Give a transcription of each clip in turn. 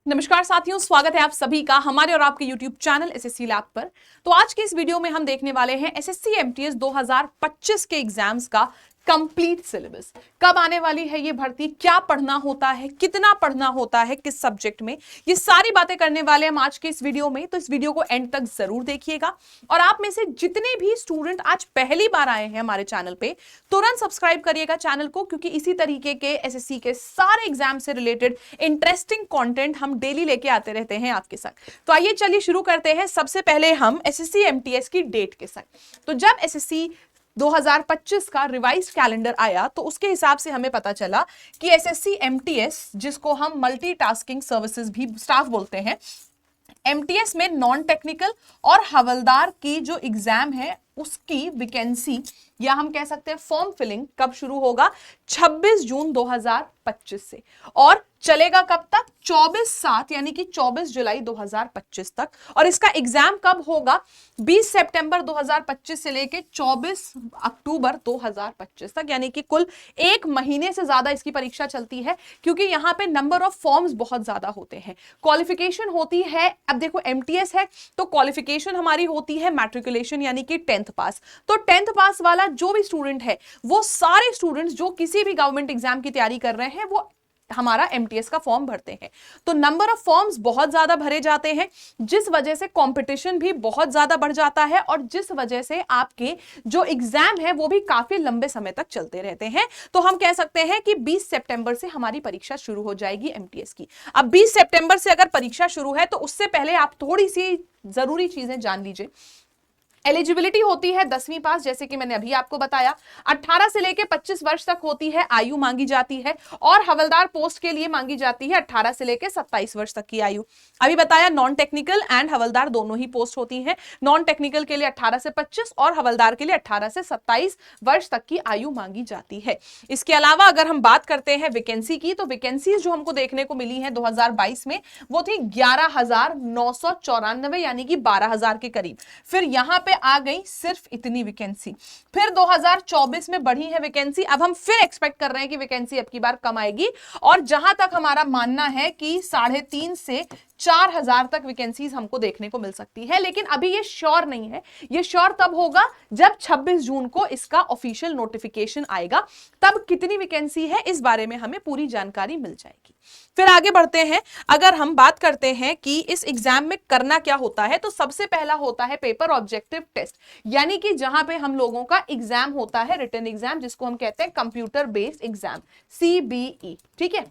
नमस्कार साथियों, स्वागत है आप सभी का हमारे और आपके YouTube चैनल एसएससी लैब पर। तो आज के इस वीडियो में हम देखने वाले हैं एसएससी एमटीएस 2025 के एग्जाम्स का कंप्लीट सिलेबस। कब आने वाली है ये भर्ती, क्या पढ़ना होता है, कितना पढ़ना होता है, किस सब्जेक्ट में, ये सारी बातें करने वाले हम आज के इस वीडियो में। तो इस वीडियो को एंड तक जरूर देखिएगा और आप में से जितने भी स्टूडेंट आज पहली बार आए हैं हमारे चैनल पे, तुरंत सब्सक्राइब करिएगा चैनल को, क्योंकि इसी तरीके के एसएससी के सारे एग्जाम से रिलेटेड इंटरेस्टिंग कंटेंट हम डेली लेके आते रहते हैं आपके साथ। तो आइए चलिए शुरू करते हैं। सबसे पहले हम एसएससी एमटीएस की डेट के साथ। तो जब एसएससी 2025 का रिवाइज कैलेंडर आया तो उसके हिसाब से हमें पता चला कि एसएससी एमटीएस, जिसको हम मल्टीटास्किंग सर्विसेज भी स्टाफ बोलते हैं, एमटीएस में नॉन टेक्निकल और हवलदार की जो एग्जाम है उसकी वैकेंसी या हम कह सकते हैं फॉर्म फिलिंग कब शुरू होगा? 26 जून 2025 से, और चलेगा कब तक? 24/7 यानी कि 24 जुलाई 2025 तक। और इसका एग्जाम कब होगा? 20 सितंबर 2025 से लेके 24 अक्टूबर 2025 तक, यानी कि कुल एक महीने से ज्यादा इसकी परीक्षा चलती है, क्योंकि यहाँ पे नंबर ऑफ फॉर्म्स बहुत ज्यादा होते हैं। क्वालिफिकेशन होती है, अब देखो एमटीएस है तो क्वालिफिकेशन हमारी होती है मैट्रिकुलेशन यानी कि 10th पास। तो 10th पास वाला जो भी स्टूडेंट है, वो सारे स्टूडेंट्स जो किसी भी गवर्नमेंट एग्जाम की तैयारी कर रहे हैं वो हमारा एमटीएस का फॉर्म भरते हैं। तो नंबर ऑफ फॉर्म्स बहुत ज्यादा भरे जाते हैं, जिस वजह से कंपटीशन भी बहुत ज्यादा बढ़ जाता है और जिस वजह से आपके जो एग्जाम है वो भी काफी लंबे समय तक चलते रहते हैं। तो हम कह सकते हैं कि 20 सितंबर से हमारी परीक्षा शुरू हो जाएगी एमटीएस की। अब 20 सितंबर से अगर परीक्षा शुरू है तो उससे पहले आप थोड़ी सी जरूरी चीजें जान लीजिए। एलिजिबिलिटी होती है 10वीं पास, जैसे कि मैंने अभी आपको बताया। 18 से लेकर 25 वर्ष तक होती है आयु मांगी जाती है, और हवलदार पोस्ट के लिए मांगी जाती है 18 से लेकर 27 वर्ष तक की आयु। अभी बताया नॉन टेक्निकल एंड हवलदार दोनों ही पोस्ट होती हैं। नॉन टेक्निकल के लिए 18 से 25 और हवलदार के लिए 18 से 27 वर्ष तक की आयु मांगी जाती है। इसके अलावा अगर हम बात करते हैं वैकेंसी की, तो वैकेंसीज जो हमको देखने को मिली है 2022 में वो थी 11,994, यानी कि 12,000 के करीब। फिर यहां पे आ गई सिर्फ इतनी वैकेंसी। फिर 2024 में बढ़ी है वैकेंसी। अब हम फिर एक्सपेक्ट कर रहे हैं कि वैकेंसी अब की बार कम आएगी, और जहां तक हमारा मानना है कि 3,500 से 4,000 तक वैकेंसीज हमको देखने को मिल सकती है। लेकिन अभी ये श्योर नहीं है, ये श्योर तब होगा जब 26 जून को इसका ऑफिशियल नोटिफिकेशन आएगा, तब कितनी वैकेंसी है इस बारे में हमें पूरी जानकारी मिल जाएगी। फिर आगे बढ़ते हैं। अगर हम बात करते हैं कि इस एग्जाम में करना क्या होता है, तो सबसे पहला होता है पेपर ऑब्जेक्टिव टेस्ट, यानी कि जहां पे हम लोगों का एग्जाम होता है, रिटन एग्जाम, जिसको हम कहते हैं कंप्यूटर बेस्ड एग्जाम, सीबीई। ठीक है,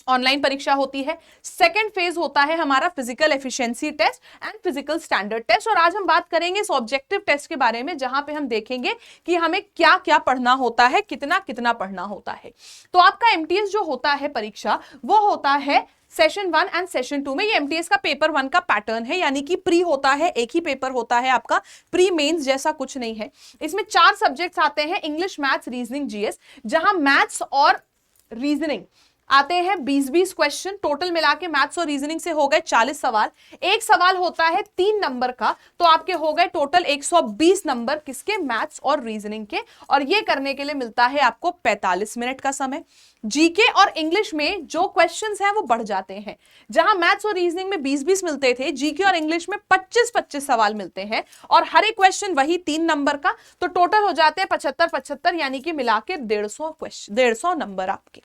ऑनलाइन परीक्षा होती है। सेकेंड फेज होता है हमारा physical efficiency test and physical standard test. और आज हम बात करेंगे इस ऑब्जेक्टिव टेस्ट के बारे में, जहां पे हम देखेंगे कि हमें क्या क्या पढ़ना होता है, कितना कितना पढ़ना होता है। तो आपका एमटीएस जो होता है परीक्षा, वो होता है सेशन 1 एंड सेशन 2 में। ये एमटीएस का पेपर 1 का पैटर्न है, यानी कि प्री होता है, एक ही पेपर होता है आपका, प्री मेंस जैसा कुछ नहीं है। इसमें 4 सब्जेक्ट्स आते हैं, इंग्लिश, मैथ्स, रीजनिंग, जीएस, जहां मैथ्स और रीजनिंग आते हैं 20-20 क्वेश्चन। टोटल मिला के मैथ्स और रीजनिंग से हो गए 40 सवाल। एक सवाल होता है 3 नंबर का, तो आपके हो गए टोटल 120 नंबर किसके? मैथ्स और रीजनिंग के। और ये करने के लिए मिलता है आपको 45 मिनट का समय। जीके और इंग्लिश में जो क्वेश्चंस हैं वो बढ़ जाते हैं, जहां मैथ्स और रीजनिंग में 20-20 मिलते थे, जीके और इंग्लिश में 25-25 सवाल मिलते हैं, और हर एक क्वेश्चन वही 3 नंबर का, तो टोटल हो जाते हैं 75-75, यानी कि मिला के 150 क्वेश्चन, 150 नंबर आपके।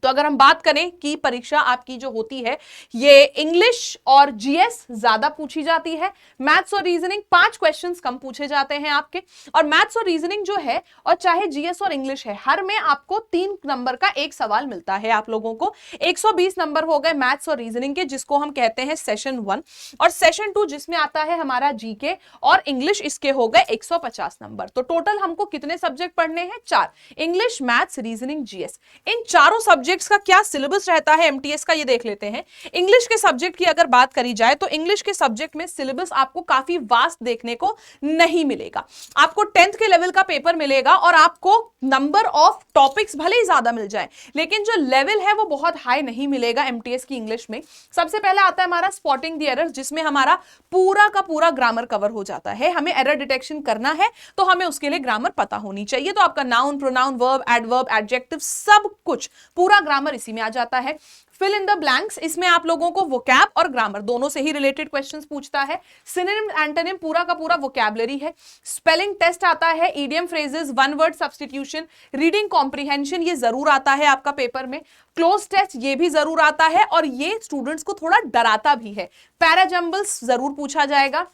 तो अगर हम बात करें कि परीक्षा आपकी जो होती है, ये इंग्लिश और जीएस ज्यादा पूछी जाती है, मैथ्स और रीजनिंग 5 क्वेश्चंस कम पूछे जाते हैं आपके। और मैथ्स और रीजनिंग जो है, और चाहे जीएस और इंग्लिश है, हर में आपको 3 नंबर का एक सवाल मिलता है आप लोगों को। 120 नंबर हो गए मैथ्स और रीजनिंग के, जिसको हम कहते हैं सेशन 1, और सेशन 2 जिसमें आता है हमारा जीके और इंग्लिश, इसके हो गए 150 नंबर। तो टोटल हमको कितने सब्जेक्ट पढ़ने हैं? 4, इंग्लिश, मैथ्स, रीजनिंग, जीएस। इन चारों सब्जेक्ट का क्या सिलेबस रहता है एमटीएस का, ये देख लेते हैं। इंग्लिश के सब्जेक्ट की अगर बात करी जाए, तो इंग्लिश के सब्जेक्ट में सिलेबस आपको काफी वास्ट देखने को नहीं मिलेगा। आपको 10th के लेवल का पेपर मिलेगा, और आपको नंबर ऑफ टॉपिक्स भले ही ज्यादा मिल जाए, लेकिन जो लेवल है वो बहुत हाई नहीं मिलेगा एमटीएस की इंग्लिश में। सबसे पहले आता है हमारा स्पॉटिंग द एरर्स, जिसमें हमारा पूरा का पूरा ग्रामर कवर हो जाता है। हमें एरर डिटेक्शन करना है तो हमें उसके लिए ग्रामर पता होनी चाहिए। तो आपका noun, pronoun, verb, adverb, adjective, सब कुछ पूरा ग्रामर इसी में आ जाता है। फिल इन द ब्लैंक्स, इसमें आप लोगों को वोकैब और ग्रामर दोनों से ही रिलेटेड क्वेश्चंस पूछता है। सिनोनिम एंटोनिम पूरा का पूरा वोकैबुलरी है। स्पेलिंग टेस्ट आता है, idiom phrases, one word substitution, reading comprehension ये जरूर आता है आपका पेपर में। क्लोज टेस्ट ये भी जरूर आता है और ये स्टूडेंट्स को थोड़ा डराता भी है। पैराजम्बल्स जरूर पूछा जाएगा।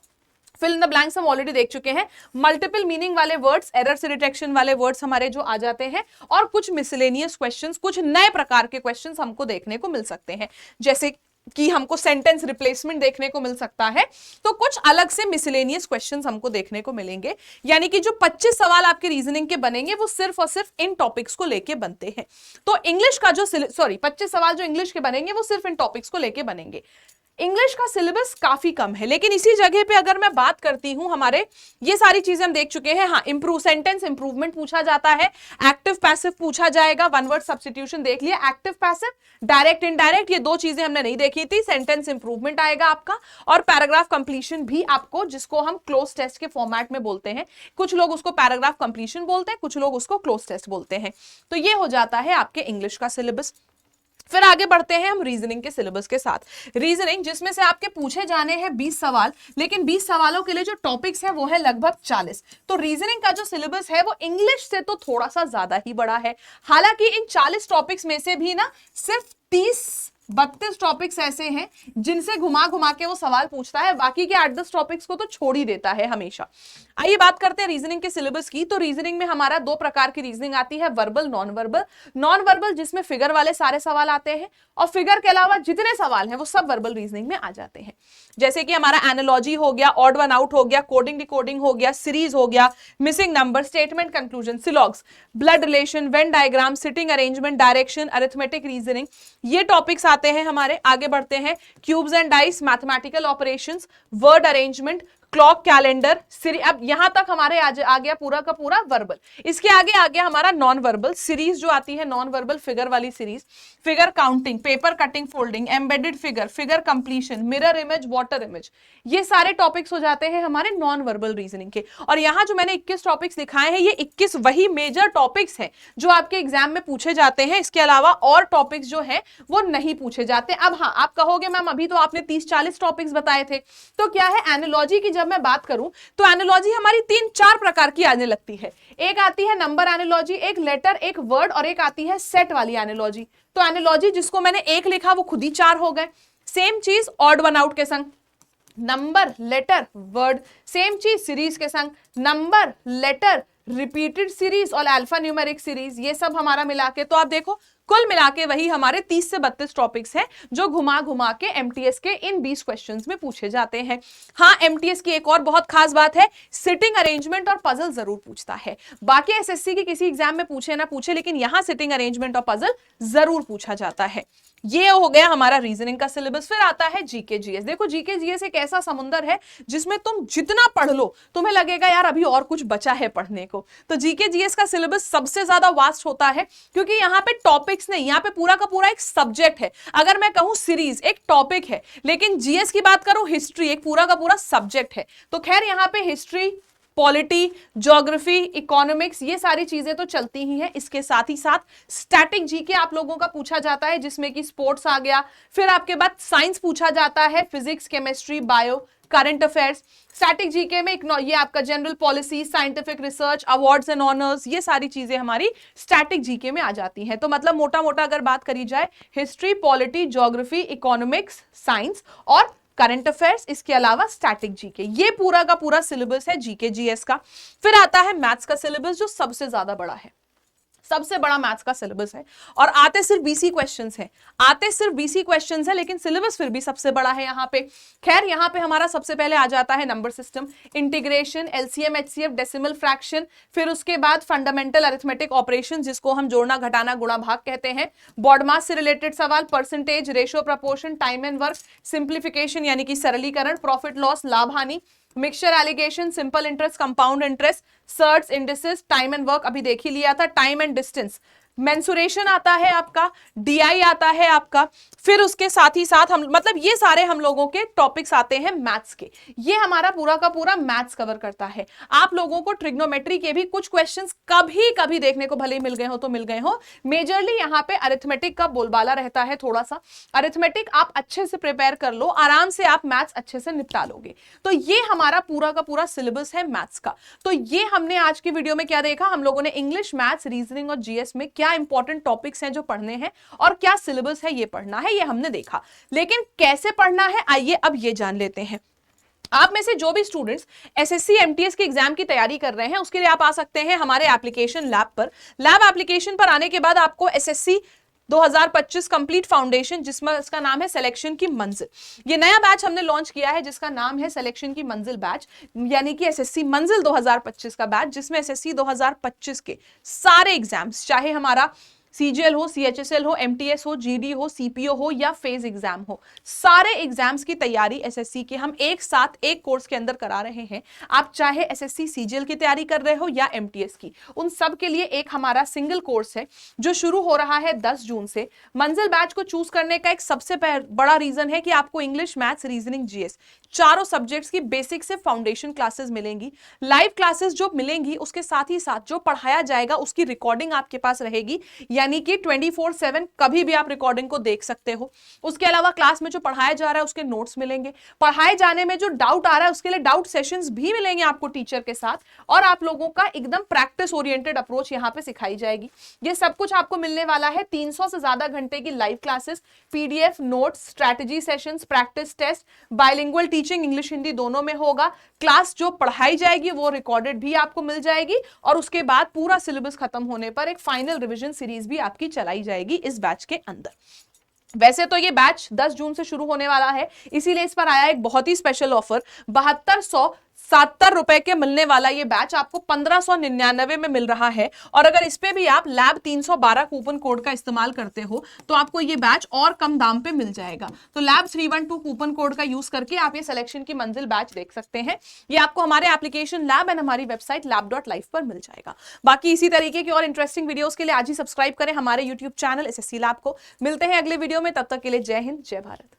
फिल इन द ब्लैंक्स हम ऑलरेडी देख चुके हैं। मल्टीपल मीनिंग वाले वर्ड्स, एरर से डिटेक्शन वाले वर्ड्स हमारे जो आ जाते हैं, और कुछ मिसलेनियस क्वेश्चंस, कुछ नए प्रकार के क्वेश्चंस हमको देखने को मिल सकते हैं, जैसे कि हमको सेंटेंस रिप्लेसमेंट देखने को मिल सकता है। तो कुछ अलग से मिसलेनियस क्वेश्चंस हमको देखने को मिलेंगे, यानी कि जो 25 सवाल आपके रीजनिंग के बनेंगे वो सिर्फ और सिर्फ इन टॉपिक्स को लेके बनते हैं। तो इंग्लिश का जो 25 सवाल जो इंग्लिश के बनेंगे वो सिर्फ इन टॉपिक्स को लेके बनेंगे। इंग्लिश का सिलेबस काफी कम है, लेकिन इसी जगह पे अगर मैं बात करती हूं, हमारे ये सारी चीजें हम देख चुके हैं। हाँ, इंप्रूव, सेंटेंस इंप्रूवमेंट पूछा जाता है, एक्टिव पैसिव पूछा जाएगा, वन वर्ड सब्स्टिट्यूशन देख लिया, एक्टिव पैसिव, डायरेक्ट इनडायरेक्ट ये दो चीजें हमने नहीं देखी थी। सेंटेंस इंप्रूवमेंट आएगा आपका, और पैराग्राफ कंप्लीशन भी आपको, जिसको हम क्लोज टेस्ट के फॉर्मेट में बोलते हैं। कुछ लोग उसको पैराग्राफ कंप्लीशन बोलते हैं, कुछ लोग उसको क्लोज टेस्ट बोलते हैं। तो ये हो जाता है आपके इंग्लिश का सिलेबस। फिर आगे बढ़ते हैं हम रीजनिंग के सिलेबस के साथ। रीजनिंग जिसमें से आपके पूछे जाने हैं 20 सवाल, लेकिन 20 सवालों के लिए जो टॉपिक्स है वो है लगभग 40। तो रीजनिंग का जो सिलेबस है वो इंग्लिश से तो थोड़ा सा ज्यादा ही बड़ा है। हालांकि इन 40 टॉपिक्स में से भी ना सिर्फ 32 टॉपिक्स ऐसे हैं जिनसे घुमा घुमा के वो सवाल पूछता है, बाकी के 8-10 टॉपिक्स को तो छोड़ ही देता है हमेशा। आइए बात करते हैं रीजनिंग के सिलेबस की। तो रीजनिंग में हमारा 2 प्रकार की रीजनिंग आती है, verbal, non verbal. Non verbal जिसमें फिगर वाले सारे सवाल आते हैं, और फिगर के अलावा जितने सवाल हैं वो सब वर्बल रीजनिंग में आ जाते हैं। जैसे कि हमारा एनालॉजी हो गया, ऑड वन आउट हो गया, कोडिंग डिकोडिंग हो गया, सीरीज हो गया, missing number, statement conclusion, syllogisms, blood relation, Venn diagram, sitting arrangement, direction, arithmetic reasoning, ये टॉपिक्स आते हैं हमारे। आगे बढ़ते हैं, cubes and dice, mathematical operations, word arrangement, clock, calendar, अब यहां तक हमारे आ गया पूरा का पूरा वर्बल। इसके आगे आ गया हमारा नॉन वर्बल सीरीज जो आती है, नॉन वर्बल फिगर वाली series, figure counting, paper cutting folding, embedded figure, figure completion, mirror image, water image, ये सारे टॉपिक्स हो जाते हैं हमारे नॉन वर्बल रीजनिंग के। और यहां जो मैंने 21 टॉपिक्स दिखाए हैं, ये 21 वही मेजर टॉपिक्स हैं जो आपके एग्जाम में पूछे जाते हैं। इसके अलावा और टॉपिक्स जो है वो नहीं पूछे जाते। अब हाँ, आप कहोगे मैम अभी तो आपने 30-40 टॉपिक्स बताए थे, तो क्या है एनालॉजी की जब मैं बात करूं तो एनालॉजी हमारी 3-4 प्रकार की आने लगती है। एक आती है नंबर एनालॉजी, एक लेटर, एक वर्ड, और एक आती है सेट वाली एनालॉजी। तो एनालॉजी जिसको मैंने 1 लिखा वो खुद ही 4 हो गए। सेम चीज ऑड वन आउट के संग, नंबर, लेटर, वर्ड। सेम चीज सीरीज के संग, नंबर, लेटर, रिपीटेड सीरीज और अल्फा न्यूमेरिक सीरीज, ये सब हमारा मिला के, तो आप देखो कुल मिला के वही हमारे 30 से 32 टॉपिक्स हैं जो घुमा घुमा के एमटीएस के इन 20 क्वेश्चंस में पूछे जाते हैं। हाँ, एमटीएस की एक और बहुत खास बात है, सिटिंग अरेंजमेंट और पजल जरूर पूछता है। बाकी एसएससी के किसी एग्जाम में पूछे ना पूछे, लेकिन यहां सिटिंग अरेंजमेंट और पजल जरूर पूछा जाता है। ये हो गया हमारा रीजनिंग का सिलेबस। फिर आता है जीके जीएस। देखो जीके जीएस एक ऐसा समुंदर है जिसमें तुम जितना पढ़ लो तुम्हें लगेगा यार अभी और कुछ बचा है पढ़ने को। तो जीके जीएस का सिलेबस सबसे ज्यादा वास्ट होता है, क्योंकि यहाँ पे टॉपिक्स नहीं, यहाँ पे पूरा का पूरा एक सब्जेक्ट है। अगर मैं कहूँ सीरीज एक टॉपिक है, लेकिन जीएस की बात करूं हिस्ट्री एक पूरा का पूरा सब्जेक्ट है। तो खैर यहाँ पे हिस्ट्री, पॉलिटी, ज्योग्राफी, इकोनॉमिक्स, ये सारी चीजें तो चलती ही हैं। इसके साथ ही साथ स्टैटिक जीके आप लोगों का पूछा जाता है, जिसमें कि स्पोर्ट्स आ गया। फिर आपके बाद साइंस पूछा जाता है, physics, chemistry, bio, current affairs. Static GK में ये आपका general policy, scientific research, awards and honours, ये सारी चीजें हमारी स्टैटिक जीके में आ जाती हैं। तो मतलब मोटा मोटा अगर बात करी जाए, history, polity, geography, economics, science और करंट अफेयर्स, इसके अलावा स्टैटिक जीके, ये पूरा का पूरा सिलेबस है जीके जीएस का। फिर आता है मैथ्स का सिलेबस, जो सबसे ज्यादा बड़ा है, सबसे बड़ा मैथ्स का सिलेबस है। और आते सिर्फ 20 क्वेश्चंस हैं, आते सिर्फ 20 क्वेश्चंस हैं, लेकिन सिलेबस फिर भी सबसे बड़ा है यहाँ पे। खैर यहाँ पे हमारा सबसे पहले आ जाता है number system, integration, LCM, HCF, decimal fraction. फिर उसके बाद फंडामेंटल अरिथमेटिक ऑपरेशन, जिसको हम जोड़ना, घटाना, गुणा, भाग कहते हैं। बॉड मास से रिलेटेड सवाल, percentage, ratio, proportion, time and work, simplification यानी कि सरलीकरण, प्रॉफिट लॉस, लाभ हानि, mixture alligation, simple interest, compound interest, surds, indices, time and work अभी देख ही लिया था, टाइम एंड डिस्टेंस, मेंसुरेशन आता है आपका, डीआई आता है आपका, फिर उसके साथ ही साथ हम मतलब ये सारे हम लोगों के टॉपिक्स आते हैं मैथ्स के। ये हमारा पूरा का पूरा मैथ्स कवर करता है। आप लोगों को ट्रिग्नोमेट्री के भी कुछ क्वेश्चंस कभी कभी देखने को भले मिल गए हो तो मिल गए हो। मेजरली यहाँ पे अरिथमेटिक का बोलबाला रहता है थोड़ा सा। अरिथमेटिक आप अच्छे से प्रिपेयर कर लो, आराम से आप मैथ्स अच्छे से निपटा लोगे। तो ये हमारा पूरा का पूरा सिलेबस है मैथ्स का। तो ये हमने आज की वीडियो में क्या देखा, हम लोगों ने इंग्लिश, मैथ्स, रीजनिंग और जीएस में क्या इंपॉर्टेंट टॉपिक्स हैं जो पढ़ने हैं और क्या सिलेबस है ये पढ़ना है, ये हमने देखा। लेकिन कैसे पढ़ना है आइए अब ये जान लेते हैं। आप में से जो भी स्टूडेंट्स एसएससी एमटीएस के एग्जाम की तैयारी कर रहे हैं उसके लिए आप आ सकते हैं हमारे एप्लीकेशन लैब पर। लैब एप्लीकेशन पर आने के बाद आपको एसएससी 2025 कंप्लीट फाउंडेशन, जिसमें इसका नाम है सिलेक्शन की मंजिल, ये नया बैच हमने लॉन्च किया है जिसका नाम है सिलेक्शन की मंजिल बैच, यानी कि एसएससी मंजिल 2025 का बैच, जिसमें एसएससी 2025 के सारे एग्जाम्स, चाहे हमारा सीजीएल हो, सीएचएसएल हो, एमटीएस हो, जीडी हो, सीपीओ हो या फेज एग्जाम हो, सारे एग्जाम्स की तैयारी एसएससी के हम एक साथ एक कोर्स के अंदर करा रहे हैं। आप चाहे एसएससी सीजीएल की तैयारी कर रहे हो या एमटीएस की, उन सब के लिए एक हमारा सिंगल कोर्स है जो शुरू हो रहा है 10 जून से। मंजिल बैच को चूज करने का एक सबसे बड़ा रीजन है कि आपको इंग्लिश, मैथ्स, रीजनिंग, जीएस चारों सब्जेक्ट्स की बेसिक से फाउंडेशन क्लासेस मिलेंगी। लाइव क्लासेस जो मिलेंगी उसके साथ ही साथ जो पढ़ाया जाएगा उसकी रिकॉर्डिंग आपके पास रहेगी, यानी कि 24/7 कभी भी आप रिकॉर्डिंग को देख सकते हो। उसके अलावा क्लास में जो पढ़ाया जा रहा है उसके नोट्स मिलेंगे, पढ़ाए जाने में जो डाउट आ रहा है उसके लिए डाउट सेशंस भी मिलेंगे आपको टीचर के साथ, और आप लोगों का एकदम प्रैक्टिस ओरिएंटेड अप्रोच यहाँ पे सिखाई जाएगी। ये सब कुछ आपको मिलने वाला है 300 से ज्यादा घंटे की live classes, PDF, notes, strategy sessions, practice test, bilingual teaching, English Hindi दोनों में होगा। क्लास जो पढ़ाई जाएगी वो रिकॉर्डेड भी आपको मिल जाएगी, और उसके बाद पूरा सिलेबस खत्म होने पर एक फाइनल रिवीजन सीरीज भी आपकी चलाई जाएगी इस बैच के अंदर। वैसे तो ये बैच 10 जून से शुरू होने वाला है, इसीलिए इस पर आया एक बहुत ही स्पेशल ऑफर। 7270 रुपए के मिलने वाला ये बैच आपको 1599 में मिल रहा है, और अगर इस पे भी आप लैब 312 कूपन कोड का इस्तेमाल करते हो तो आपको ये बैच और कम दाम पे मिल जाएगा। तो लैब 312 कूपन कोड का यूज करके आप ये सिलेक्शन की मंजिल बैच देख सकते हैं। ये आपको हमारे एप्लीकेशन लैब एंड हमारी वेबसाइट lab.life पर मिल जाएगा। बाकी इसी तरीके की और इंटरेस्टिंग वीडियोस के लिए आज ही सब्सक्राइब करें हमारे यूट्यूब चैनल एसएससी लैब को। मिलते हैं अगले वीडियो में, तब तक के लिए जय हिंद, जय भारत।